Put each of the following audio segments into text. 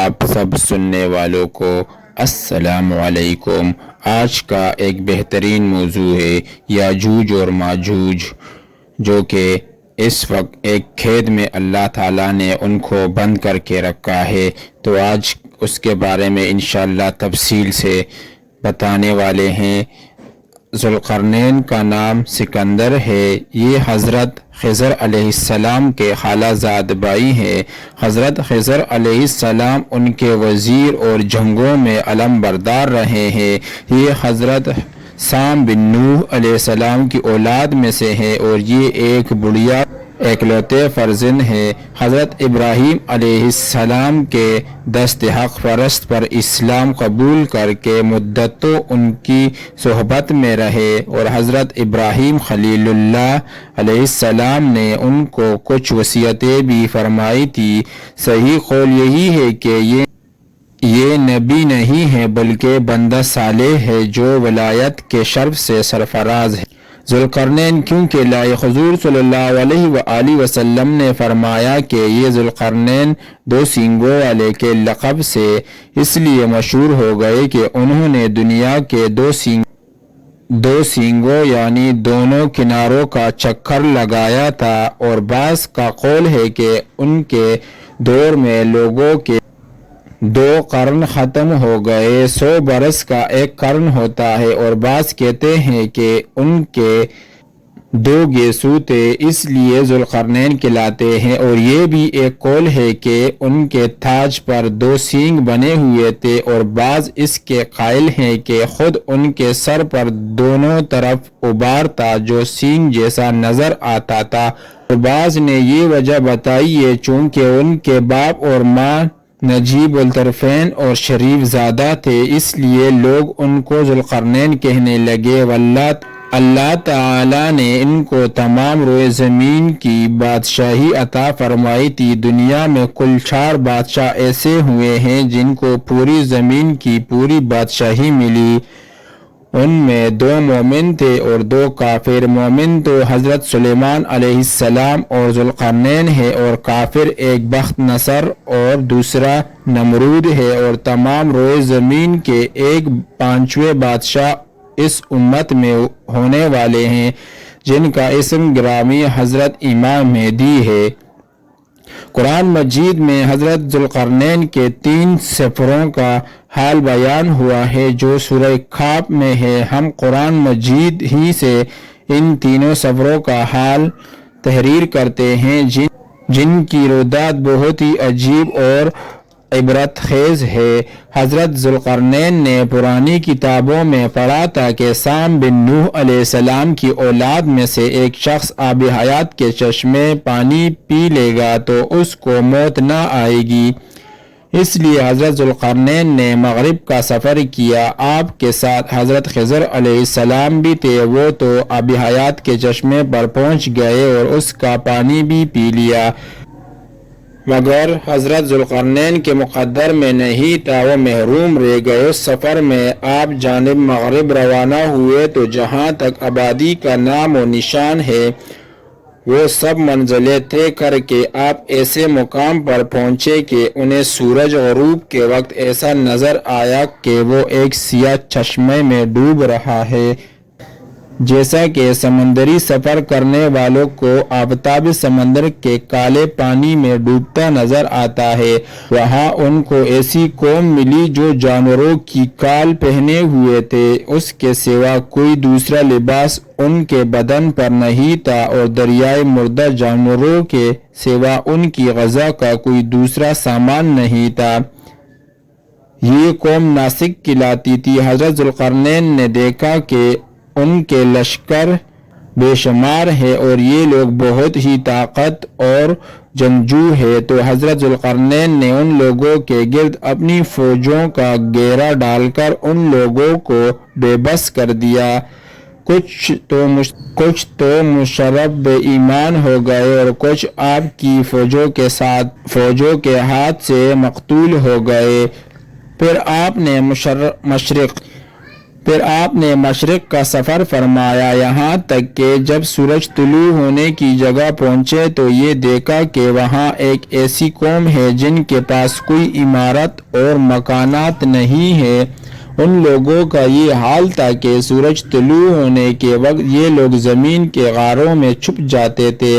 آپ سب سننے والوں کو السلام علیکم۔ آج کا ایک بہترین موضوع ہے یاجوج اور ماجوج، جو کہ اس وقت ایک کھیت میں اللہ تعالیٰ نے ان کو بند کر کے رکھا ہے۔ تو آج اس کے بارے میں انشاءاللہ تفصیل سے بتانے والے ہیں۔ ذوالقرنین کا نام سکندر ہے۔ یہ حضرت خضر علیہ السلام کے خالہ زاد بھائی ہیں۔ حضرت خضر علیہ السلام ان کے وزیر اور جنگوں میں علم بردار رہے ہیں۔ یہ حضرت سام بن نوح علیہ السلام کی اولاد میں سے ہیں اور یہ ایک بڑیا اکلوتے فرزند ہیں۔ حضرت ابراہیم علیہ السلام کے دست حق پرست پر اسلام قبول کر کے مدتوں ان کی صحبت میں رہے اور حضرت ابراہیم خلیل اللہ علیہ السلام نے ان کو کچھ وصیتیں بھی فرمائی تھی۔ صحیح قول یہی ہے کہ یہ نبی نہیں ہے بلکہ بندہ صالح ہے جو ولایت کے شرف سے سرفراز ہے۔ ذوالقرنین کیونکہ لائق حضور صلی اللہ علیہ وآلہ وسلم نے فرمایا کہ یہ ذوالقرنین دو سینگوں والے کے لقب سے اس لیے مشہور ہو گئے کہ انہوں نے دنیا کے دو سینگوں یعنی دونوں کناروں کا چکر لگایا تھا، اور بعض کا قول ہے کہ ان کے دور میں لوگوں کے 2 قرن ختم ہو گئے۔ 100 برس کا ایک قرن ہوتا ہے، اور بعض کہتے ہیں کہ ان کے 2 گیسو تھے اس لیے ذوالقرنین کہلاتے ہیں، اور یہ بھی ایک قول ہے کہ ان کے تاج پر 2 سینگ بنے ہوئے تھے، اور بعض اس کے قائل ہیں کہ خود ان کے سر پر دونوں طرف ابار تھا جو سینگ جیسا نظر آتا تھا، اور بعض نے یہ وجہ بتائی ہے چونکہ ان کے باپ اور ماں نجیب الطرفین اور شریف زادہ تھے، اس لیے لوگ ان کو ذوالقرنین کہنے لگے۔ اللہ تعالیٰ نے ان کو تمام روئے زمین کی بادشاہی عطا فرمائی تھی۔ دنیا میں کل 4 بادشاہ ایسے ہوئے ہیں جن کو پوری زمین کی پوری بادشاہی ملی۔ ان میں 2 مومن تھے اور 2 کافر۔ مومن تو حضرت سلیمان علیہ السلام اور ذوالقرنین ہے، اور کافر ایک بخت نصر اور دوسرا نمرود ہے، اور تمام روئے زمین کے 1/5 بادشاہ اس امت میں ہونے والے ہیں جن کا اسم گرامی حضرت امام مہدی ہے۔ قرآن مجید میں حضرت ذوالقرنین کے 3 سفروں کا حال بیان ہوا ہے جو سورہ کہف میں ہے۔ ہم قرآن مجید ہی سے ان 3 سفروں کا حال تحریر کرتے ہیں جن کی رودات بہت ہی عجیب اور عبرت خیز ہے۔ حضرت ذوالقرنین نے پرانی کتابوں میں پڑھا تھا کہ سام بن نوح علیہ السلام کی اولاد میں سے ایک شخص آب حیات کے چشمے پانی پی لے گا تو اس کو موت نہ آئے گی، اس لیے حضرت ذوالقرنین نے مغرب کا سفر کیا۔ آپ کے ساتھ حضرت خضر علیہ السلام بھی تھے۔ وہ تو آب حیات کے چشمے پر پہنچ گئے اور اس کا پانی بھی پی لیا، مگر حضرت ذوالقرنین کے مقدر میں نہیں تھا، وہ محروم رہ گئے۔ اس سفر میں آپ جانب مغرب روانہ ہوئے تو جہاں تک آبادی کا نام و نشان ہے وہ سب منزلیں طے کر کے آپ ایسے مقام پر پہنچے کہ انہیں سورج غروب کے وقت ایسا نظر آیا کہ وہ ایک سیاہ چشمے میں ڈوب رہا ہے، جیسا کہ سمندری سفر کرنے والوں کو آفتاب سمندر کے کالے پانی میں ڈوبتا نظر آتا ہے۔ وہاں ان کو ایسی قوم ملی جو جانوروں کی کھال پہنے ہوئے تھے، اس کے سوا کوئی دوسرا لباس ان کے بدن پر نہیں تھا، اور دریائے مردہ جانوروں کے سوا ان کی غذا کا کوئی دوسرا سامان نہیں تھا۔ یہ قوم ناسک کہلاتی تھی۔ حضرت ذوالقرنین نے دیکھا کہ ان کے لشکر بے شمار ہے اور یہ لوگ بہت ہی طاقت اور جنگجو ہے، تو حضرت ذوالقرنین نے ان لوگوں کے گرد اپنی فوجوں کا گھیرا ڈال کر ان لوگوں کو بے بس کر دیا۔ کچھ تو مشرف ایمان ہو گئے اور کچھ آپ کی فوجوں کے ہاتھ سے مقتول ہو گئے۔ پھر آپ نے مشرق پھر آپ نے مشرق کا سفر فرمایا یہاں تک کہ جب سورج طلوع ہونے کی جگہ پہنچے تو یہ دیکھا کہ وہاں ایک ایسی قوم ہے جن کے پاس کوئی عمارت اور مکانات نہیں ہے۔ ان لوگوں کا یہ حال تھا کہ سورج طلوع ہونے کے وقت یہ لوگ زمین کے غاروں میں چھپ جاتے تھے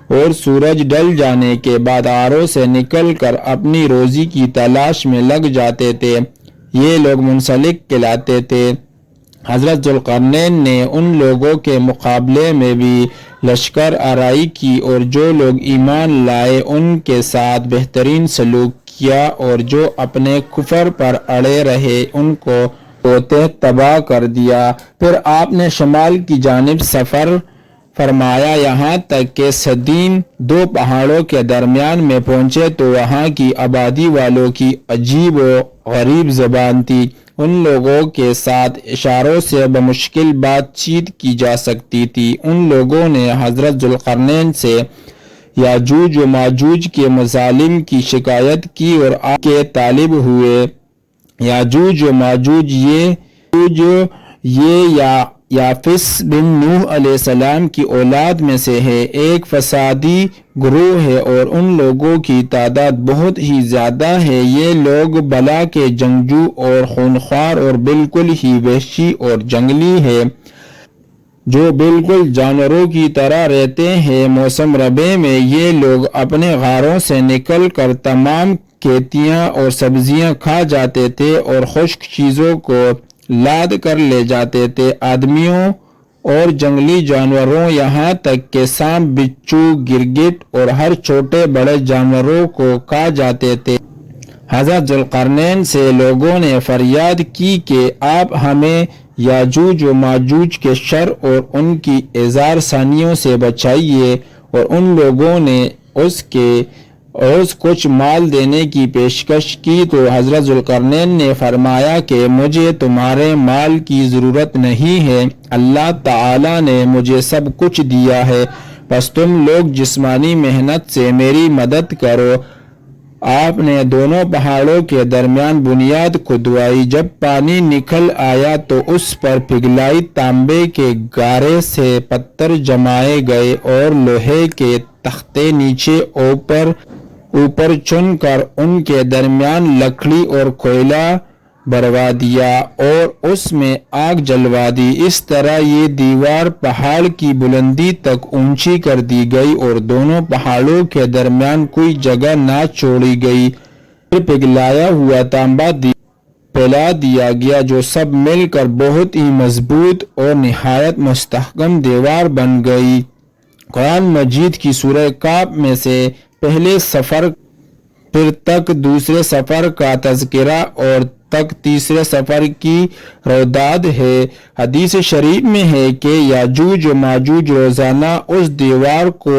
اور سورج ڈل جانے کے بعد غاروں سے نکل کر اپنی روزی کی تلاش میں لگ جاتے تھے۔ یہ لوگ منسلک کہلاتے تھے۔ حضرت ذوالقرنین نے ان لوگوں کے مقابلے میں بھی لشکر آرائی کی اور جو لوگ ایمان لائے ان کے ساتھ بہترین سلوک کیا اور جو اپنے کفر پر اڑے رہے ان کو تباہ کر دیا۔ پھر آپ نے شمال کی جانب سفر فرمایا یہاں تک کہ صدیم دو پہاڑوں کے درمیان میں پہنچے تو وہاں کی آبادی والوں کی عجیب و غریب زبان تھی۔ ان لوگوں کے ساتھ اشاروں سے بمشکل بات چیت کی جا سکتی تھی۔ ان لوگوں نے حضرت ذوالقرنین سے یاجوج و ماجوج کے مظالم کی شکایت کی اور آپ کے طالب ہوئے۔ یاجوج و ماجوج یہ یافس بن نوح علیہ السلام کی اولاد میں سے ہے، ایک فسادی گروہ ہے اور ان لوگوں کی تعداد بہت ہی زیادہ ہے۔ یہ لوگ بلا کے جنگجو اور خونخوار اور بالکل ہی وحشی اور جنگلی ہے جو بالکل جانوروں کی طرح رہتے ہیں۔ موسم ربیع میں یہ لوگ اپنے غاروں سے نکل کر تمام کھیتیاں اور سبزیاں کھا جاتے تھے اور خشک چیزوں کو لاد کر لے جاتے تھے۔ آدمیوں اور جنگلی جانوروں یہاں تک کہ سانپ، بچھو، گرگٹ اور ہر چھوٹے بڑے جانوروں کو کھا جاتے تھے۔ حضرت ذوالقرنین سے لوگوں نے فریاد کی کہ آپ ہمیں یاجوج و ماجوج کے شر اور ان کی اظہار ثانیوں سے بچائیے، اور ان لوگوں نے اس کچھ مال دینے کی پیشکش کی تو حضرت ذوالقرنین نے فرمایا کہ مجھے تمہارے مال کی ضرورت نہیں ہے، اللہ تعالی نے مجھے سب کچھ دیا ہے، بس تم لوگ جسمانی محنت سے میری مدد کرو۔ آپ نے دونوں پہاڑوں کے درمیان بنیاد کھدوائی، جب پانی نکل آیا تو اس پر پگھلائی تانبے کے گارے سے پتھر جمائے گئے اور لوہے کے تختے نیچے اوپر چن کر ان کے درمیان لکڑی اور کوئلہ بھروا دیا اور اس میں آگ جلوا دی۔ اس طرح یہ دیوار پہاڑ کی بلندی تک اونچی کر دی گئی اور دونوں پہاڑوں کے درمیان کوئی جگہ نہ چھوڑی گئی۔ پھر پگھلایا ہوا تانبا پھیلا دیا گیا جو سب مل کر بہت ہی مضبوط اور نہایت مستحکم دیوار بن گئی۔ قرآن مجید کی سورہ کہف میں سے پہلے سفر پھر تک دوسرے سفر کا تذکرہ اور تک تیسرے سفر کی روداد ہے۔ حدیث شریف میں ہے کہ یاجوج و ماجوج روزانہ اس دیوار کو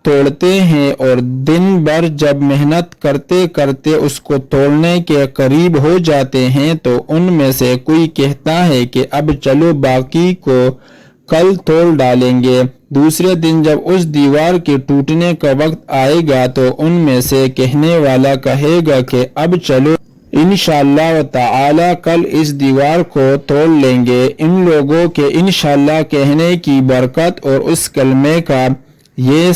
توڑتے ہیں اور دن بھر جب محنت کرتے کرتے اس کو توڑنے کے قریب ہو جاتے ہیں تو ان میں سے کوئی کہتا ہے کہ اب چلو باقی کو کل توڑ ڈالیں گے۔ دوسرے دن جب اس دیوار کے ٹوٹنے کا وقت آئے گا تو ان میں سے کہنے والا کہے گا کہ اب چلو انشاءاللہ تعالی کل اس دیوار کو توڑ لیں گے۔ ان لوگوں کے انشاءاللہ کہنے کی برکت اور اس کلمے کا یہ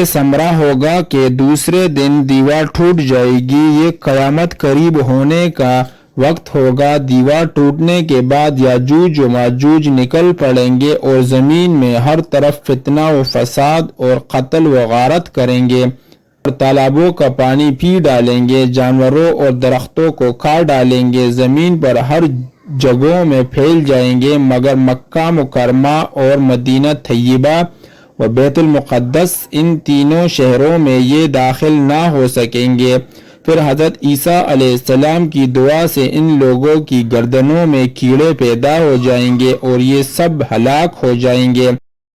ثمرہ ہوگا کہ دوسرے دن دیوار ٹوٹ جائے گی۔ یہ قیامت قریب ہونے کا وقت ہوگا۔ دیوار ٹوٹنے کے بعد یاجوج و ماجوج نکل پڑیں گے اور زمین میں ہر طرف فتنہ و فساد اور قتل و غارت کریں گے اور تالابوں کا پانی پی ڈالیں گے، جانوروں اور درختوں کو کھا ڈالیں گے، زمین پر ہر جگہوں میں پھیل جائیں گے مگر مکہ مکرمہ اور مدینہ طیبہ و بیت المقدس، ان تینوں شہروں میں یہ داخل نہ ہو سکیں گے۔ پھر حضرت عیسیٰ علیہ السلام کی دعا سے ان لوگوں کی گردنوں میں کیڑے پیدا ہو جائیں گے اور یہ سب ہلاک ہو جائیں گے۔